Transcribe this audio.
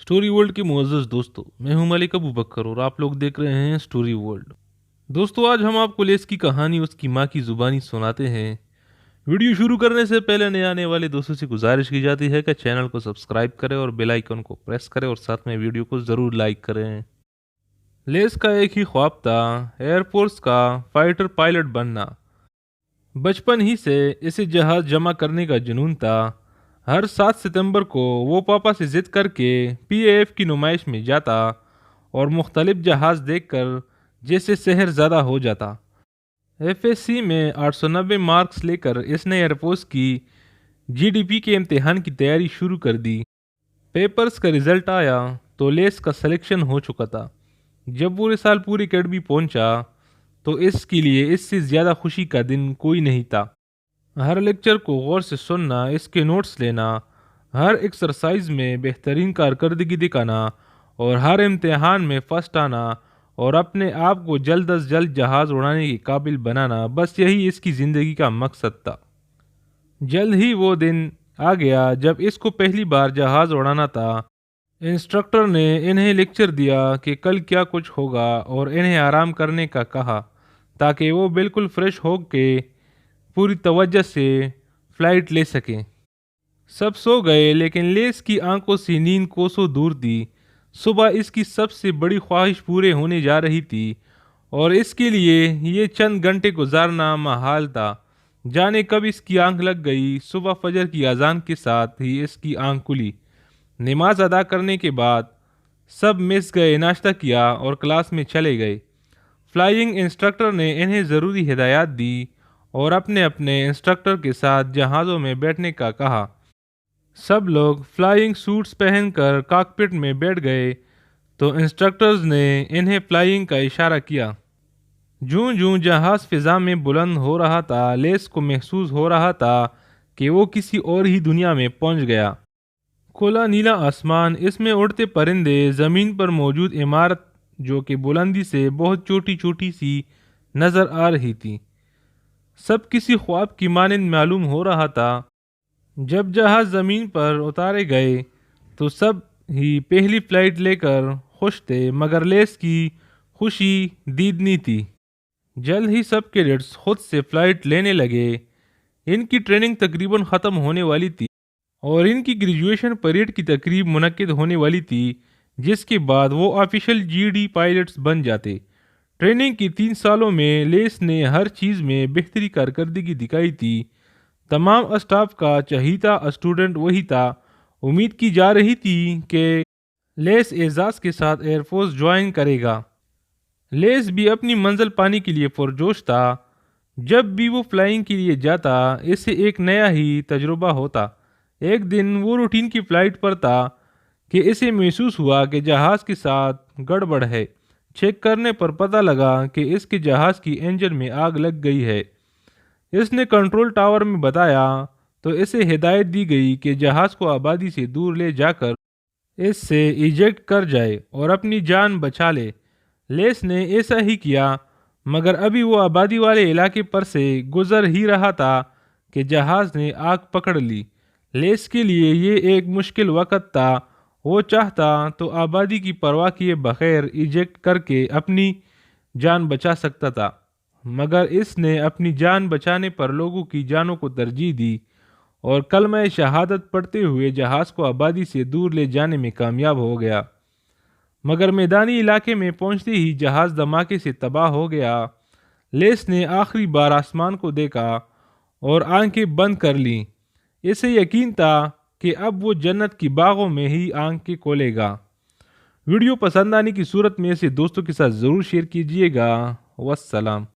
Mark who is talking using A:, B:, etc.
A: Story world کے معزز دوستو، میں ہوں ملک ابو بکر اور آپ لوگ دیکھ رہے ہیں اسٹوری ورلڈ۔ دوستو، آج ہم آپ کو لیس کی کہانی اس کی ماں کی زبانی سناتے ہیں۔ ویڈیو شروع کرنے سے پہلے نئے آنے والے دوستوں سے گزارش کی جاتی ہے کہ چینل کو سبسکرائب کریں اور بیل آئیکن کو پریس کریں اور ساتھ میں ویڈیو کو ضرور لائک کریں۔ لیس کا ایک ہی خواب تھا، ایئر فورس کا فائٹر پائلٹ بننا۔ بچپن ہی سے اسے جہاز جمع کرنے کا جنون تھا۔ ہر 7 ستمبر کو وہ پاپا سے ضد کر کے پی اے ایف کی نمائش میں جاتا اور مختلف جہاز دیکھ کر جیسے سحر زدہ ہو جاتا۔ ایف ایس سی میں 890 مارکس لے کر اس نے ایئر فورس کی جی ڈی پی کے امتحان کی تیاری شروع کر دی۔ پیپرز کا رزلٹ آیا تو لیس کا سلیکشن ہو چکا تھا۔ جب وہ سال پوری اکیڈمی پہنچا تو اس کے لیے اس سے زیادہ خوشی کا دن کوئی نہیں تھا۔ ہر لیکچر کو غور سے سننا، اس کے نوٹس لینا، ہر ایکسرسائز میں بہترین کارکردگی دکھانا اور ہر امتحان میں فرسٹ آنا اور اپنے آپ کو جلد از جلد جہاز اڑانے کے قابل بنانا، بس یہی اس کی زندگی کا مقصد تھا۔ جلد ہی وہ دن آ گیا جب اس کو پہلی بار جہاز اڑانا تھا۔ انسٹرکٹر نے انہیں لیکچر دیا کہ کل کیا کچھ ہوگا اور انہیں آرام کرنے کا کہا تاکہ وہ بالکل فریش ہو کے پوری توجہ سے فلائٹ لے سکیں۔ سب سو گئے لیکن لیس کی آنکھوں سے نیند کوسوں دور تھی۔ صبح اس کی سب سے بڑی خواہش پورے ہونے جا رہی تھی اور اس کے لیے یہ چند گھنٹے گزارنا محال تھا۔ جانے کب اس کی آنکھ لگ گئی۔ صبح فجر کی اذان کے ساتھ ہی اس کی آنکھ کھلی۔ نماز ادا کرنے کے بعد سب میس گئے، ناشتہ کیا اور کلاس میں چلے گئے۔ فلائنگ انسٹرکٹر نے انہیں ضروری ہدایات دی اور اپنے اپنے انسٹرکٹر کے ساتھ جہازوں میں بیٹھنے کا کہا۔ سب لوگ فلائنگ سوٹس پہن کر کاکپٹ میں بیٹھ گئے تو انسٹرکٹرز نے انہیں فلائنگ کا اشارہ کیا۔ جوں جوں جہاز فضا میں بلند ہو رہا تھا، لیس کو محسوس ہو رہا تھا کہ وہ کسی اور ہی دنیا میں پہنچ گیا۔ کھلا نیلا آسمان، اس میں اڑتے پرندے، زمین پر موجود عمارت جو کہ بلندی سے بہت چھوٹی چھوٹی سی نظر آ رہی تھی، سب کسی خواب کی مانند معلوم ہو رہا تھا۔ جب جہاز زمین پر اتارے گئے تو سب ہی پہلی فلائٹ لے کر خوش تھے، مگر لیس کی خوشی دیدنی تھی۔ جلد ہی سب کیڈٹس خود سے فلائٹ لینے لگے۔ ان کی ٹریننگ تقریباً ختم ہونے والی تھی اور ان کی گریجویشن پریڈ کی تقریب منعقد ہونے والی تھی، جس کے بعد وہ آفیشیل جی ڈی پائلٹس بن جاتے۔ ٹریننگ کی 3 سالوں میں لیس نے ہر چیز میں بہتری کارکردگی دکھائی تھی۔ تمام اسٹاف کا چہیتا اسٹوڈنٹ وہی تھا۔ امید کی جا رہی تھی کہ لیس اعزاز کے ساتھ ایئر فورس جوائن کرے گا۔ لیس بھی اپنی منزل پانے کے لیے پرجوش تھا۔ جب بھی وہ فلائنگ کے لیے جاتا، اسے ایک نیا ہی تجربہ ہوتا۔ ایک دن وہ روٹین کی فلائٹ پر تھا کہ اسے محسوس ہوا کہ جہاز کے ساتھ گڑبڑ ہے۔ چیک کرنے پر پتہ لگا کہ اس کے جہاز کی انجن میں آگ لگ گئی ہے۔ اس نے کنٹرول ٹاور میں بتایا تو اسے ہدایت دی گئی کہ جہاز کو آبادی سے دور لے جا کر اس سے ایجیکٹ کر جائے اور اپنی جان بچا لے۔ لیس نے ایسا ہی کیا، مگر ابھی وہ آبادی والے علاقے پر سے گزر ہی رہا تھا کہ جہاز نے آگ پکڑ لی۔ لیس کے لیے یہ ایک مشکل وقت تھا۔ وہ چاہتا تو آبادی کی پرواہ کیے بغیر ایجیکٹ کر کے اپنی جان بچا سکتا تھا، مگر اس نے اپنی جان بچانے پر لوگوں کی جانوں کو ترجیح دی اور کلمہ شہادت پڑھتے ہوئے جہاز کو آبادی سے دور لے جانے میں کامیاب ہو گیا۔ مگر میدانی علاقے میں پہنچتے ہی جہاز دھماکے سے تباہ ہو گیا۔ لیس نے آخری بار آسمان کو دیکھا اور آنکھیں بند کر لیں۔ اسے یقین تھا کہ اب وہ جنت کی باغوں میں ہی آنکھیں کھولے گا۔ ویڈیو پسند آنے کی صورت میں اسے دوستوں کے ساتھ ضرور شیئر کیجیے گا۔ والسلام۔